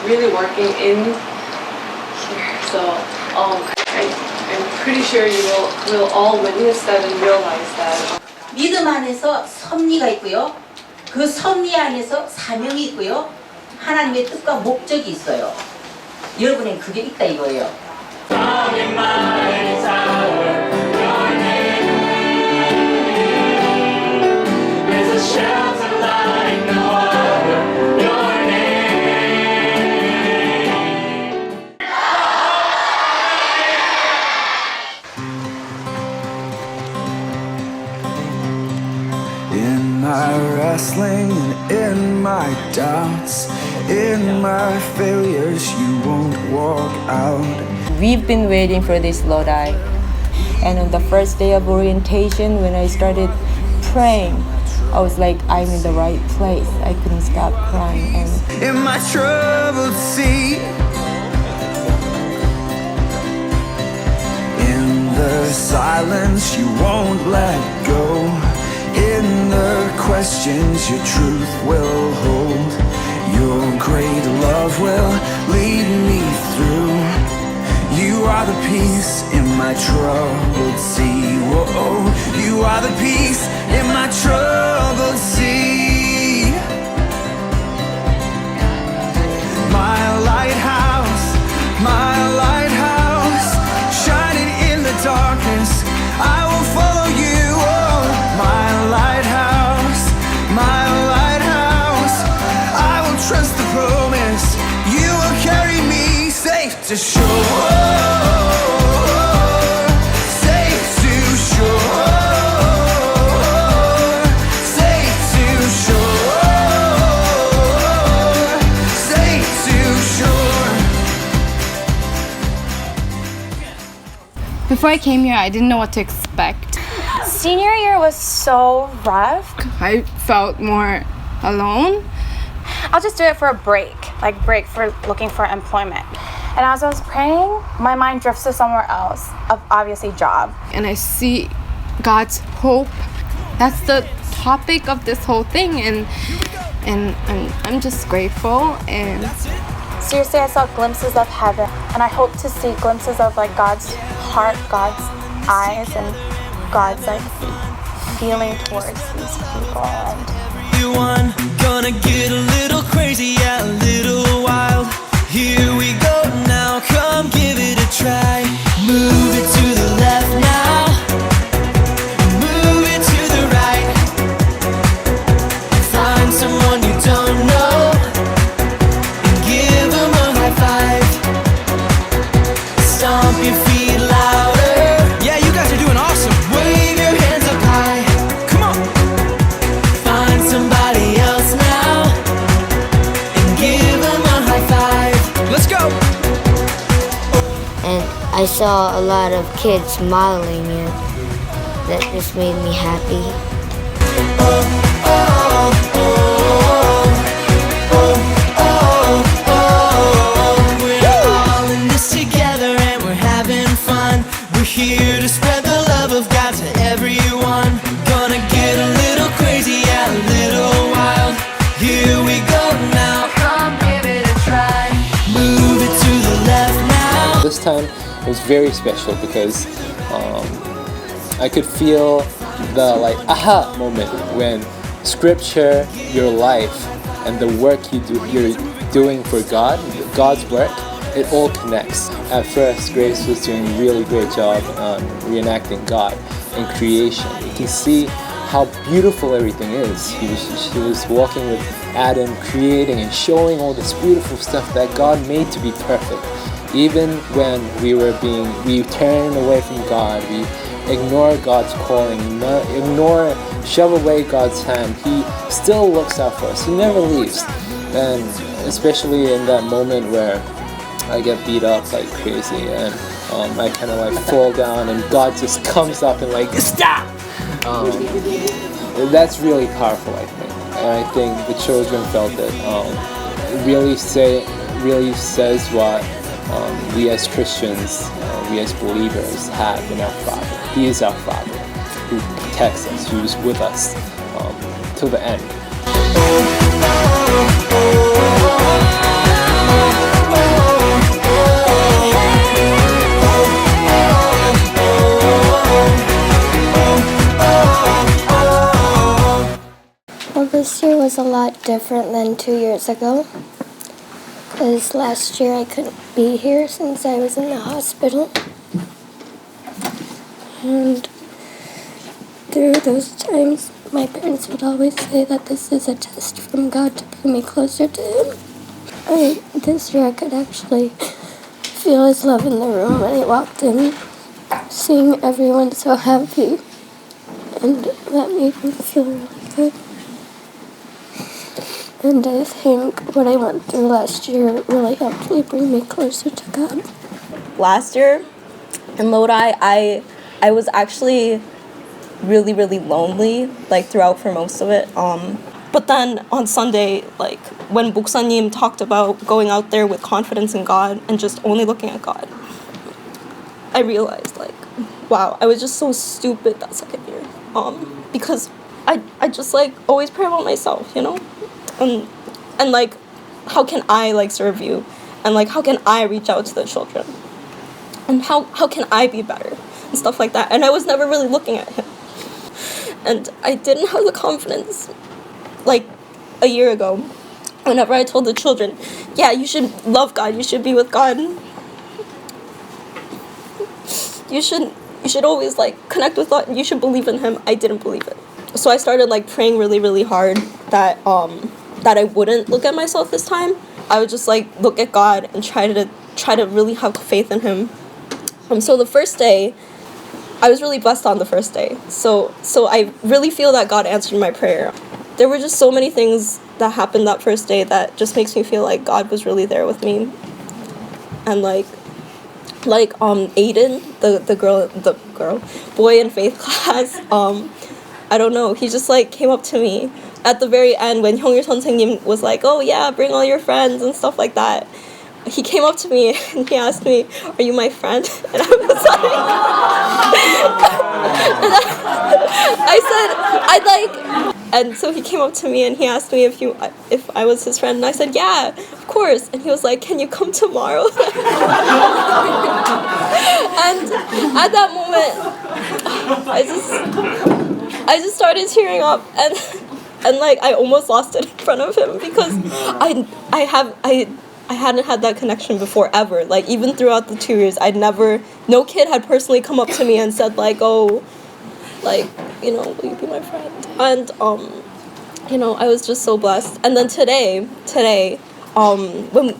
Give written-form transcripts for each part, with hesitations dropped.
really working in here. So I'm pretty sure you will all witness that and realize that. 믿음 안에서 섭리가 있고요. 그 섭리 안에서 사명이 있고요. 하나님의 뜻과 목적이 있어요. 여러분엔 그게 있다 이거예요. In my wrestling and in my doubts, in my failures, you won't walk out. We've been waiting for this Lodi, and on the first day of orientation, when I started praying, I was like, I'm in the right place. I couldn't stop crying. And In my troubled sea, in the silence, you won't let go. In the questions, your truth will hold. Your great love will lead me through. You are the peace in my troubled sea. Whoa, you are the peace in my troubled sea. My lighthouse, shining in the darkness. I will follow you. Oh, my lighthouse, I will trust the promise. You will carry me safe to shore. Safe to shore. Safe to shore. Safe to shore. Before I came here, I didn't know what to expect. Senior year was so rough. I felt more alone. I'll just do it for a break for looking for employment. And as I was praying, my mind drifts to somewhere else, obviously job. And I see God's hope. That's the topic of this whole thing. And I'm just grateful. And Seriously, I saw glimpses of heaven, and I hope to see glimpses of like God's heart, God's eyes, and God's like feeling towards these people. And Everyone gonna get a little crazy, yeah, a little wild. Here we go now, come give it a try. Move it to the left now. Move it to the right. Find someone you don't know and give them a high five. Stomp your feet louder. Yeah, you guys are doing awesome. Wave your hands up high. Come on. Find somebody else now and give them a high five. Let's go. And I saw a lot of kids smiling, and that just made me happy. We're all in this together and we're having fun. We're here to spread the love of God to everyone. Gonna get a little crazy, yeah, a little wild. Here we go now. Come give it a try. Move it to the left now. This time it was very special because I could feel the aha moment when scripture, your life, and the work you're doing for God, God's work, it all connects. At first, Grace was doing a really great job reenacting God in creation. You can see how beautiful everything is. She was walking with Adam, creating and showing all this beautiful stuff that God made to be perfect. Even when we turn away from God, we ignore God's calling, shove away God's hand, He still looks out for us. He never leaves. And especially in that moment where I get beat up like crazy and I kind of fall down and God just comes up and stop! That's really powerful, I think. And I think the children felt it. It really says what we as Christians, we as believers have in our Father. He is our Father who protects us, who is with us till the end. was a lot different than 2 years ago. Because last year I couldn't be here since I was in the hospital. And through those times, my parents would always say that this is a test from God to bring me closer to Him. This year I could actually feel His love in the room when I walked in, seeing everyone so happy, and that made me feel really good. And I think what I went through last year really helped me bring me closer to God. Last year in Lodi, I was actually really, really lonely, like throughout for most of it. But then on Sunday, like when 목사님 talked about going out there with confidence in God and just only looking at God, I realized like, wow, I was just so stupid that second year. Because I just like always pray about myself, you know? And like, how can I like serve you? And like, how can I reach out to the children? And how can I be better? And stuff like that. And I was never really looking at Him. And I didn't have the confidence, like a year ago, whenever I told the children, yeah, you should love God, you should be with God. You should always like connect with God, you should believe in Him. I didn't believe it. So I started like praying really, really hard that I wouldn't look at myself this time. I would just like look at God and try to really have faith in Him. So the first day, I was really blessed on the first day. So I really feel that God answered my prayer. There were just so many things that happened that first day that just makes me feel like God was really there with me. And like Aiden, the boy in faith class, I don't know, he just like came up to me at the very end when 형일 선생님 was like, oh yeah, bring all your friends and stuff like that. He came up to me and he asked me, are you my friend? And I was like, I said, I'd like, and so he came up to me and he asked me if I was his friend, and I said, yeah, of course. And he was like, can you come tomorrow? And at that moment, I just started tearing up, and like I almost lost it in front of him because I hadn't had that connection before ever. Like even throughout the 2 years, no kid had personally come up to me and said like, oh, like, you know, will you be my friend? And you know, I was just so blessed. And then today,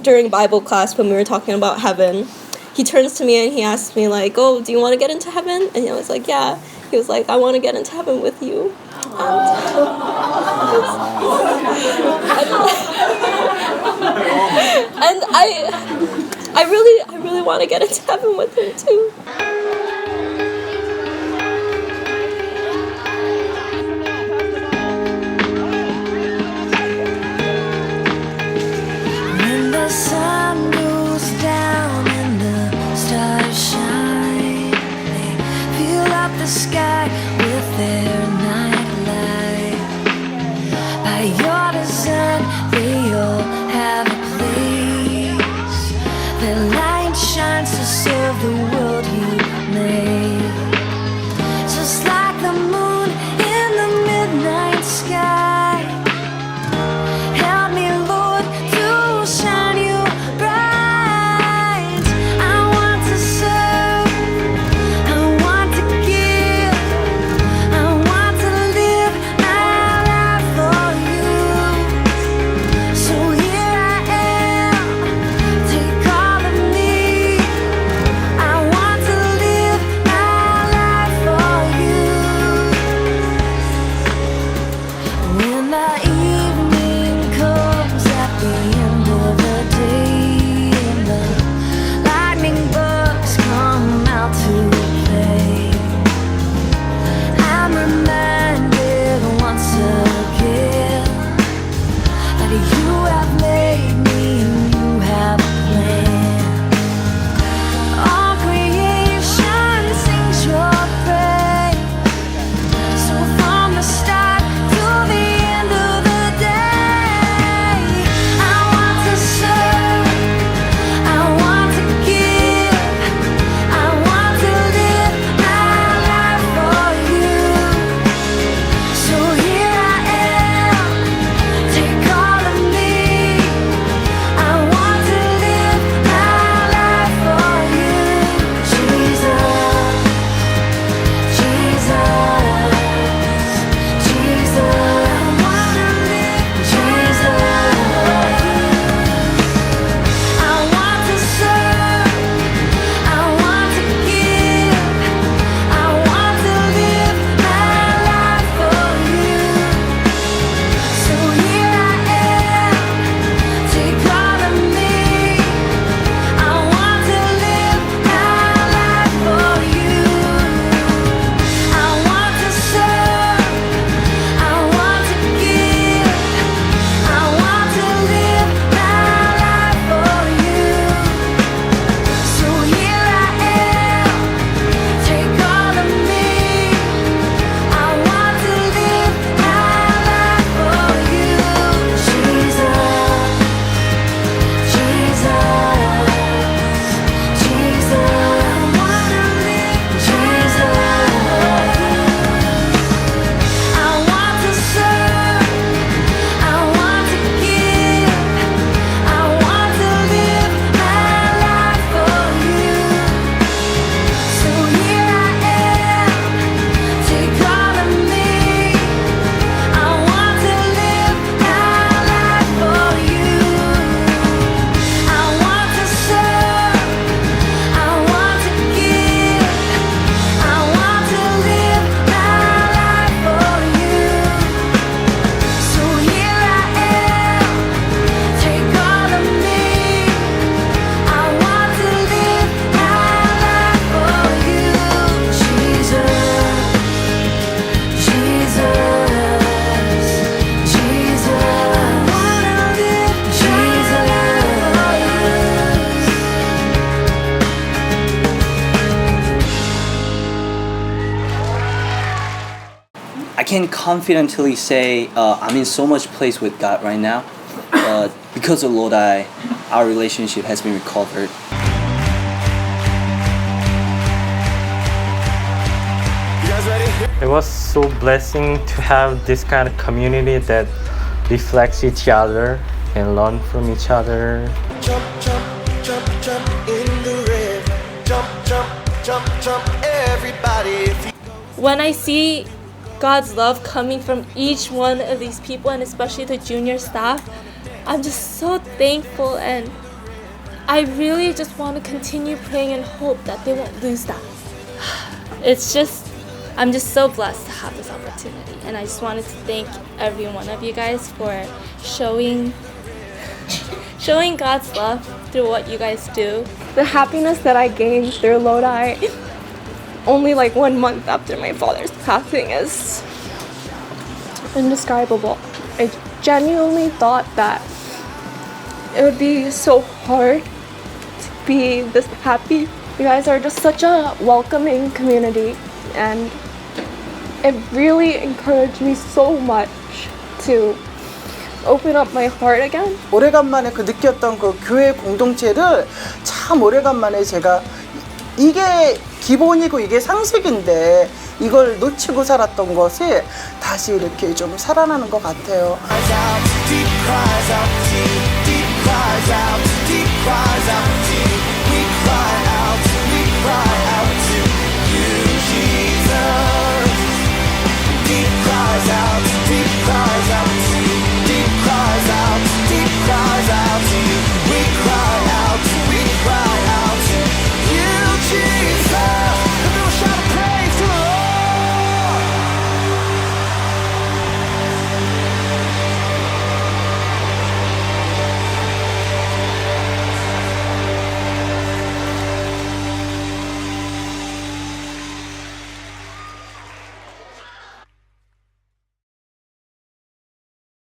during Bible class when we were talking about heaven, he turns to me and he asks me like, oh, do you want to get into heaven? And I was like, yeah. He was like, I want to get into heaven with you. And I really want to get into heaven with him too. When the sun goes down and the stars shine, they fill up the sky with their night light. By your design, they all have a place. Their light shines to serve the world you I can confidently say I'm in so much place with God right now. Because of Lodi, our relationship has been recovered. It was so blessing to have this kind of community that reflects each other and learn from each other. Jump, jump, jump, jump in the river. Jump, jump, jump, jump, everybody. When I see God's love coming from each one of these people, and especially the junior staff, I'm just so thankful, and I really just want to continue praying and hope that they won't lose that. I'm just so blessed to have this opportunity, and I just wanted to thank every one of you guys for showing God's love through what you guys do. The happiness that I gained through Lodi only like 1 month after my father's passing is indescribable. I genuinely thought that it would be so hard to be this happy. You guys are just such a welcoming community, and it really encouraged me so much to open up my heart again. 오래간만에 그 느꼈던 그 교회 공동체를 참 오래간만에 제가 이게 기본이고 이게 상식인데 이걸 놓치고 살았던 것이 다시 이렇게 좀 살아나는 것 같아요. Deep cries out, deep cries out, deep cries out.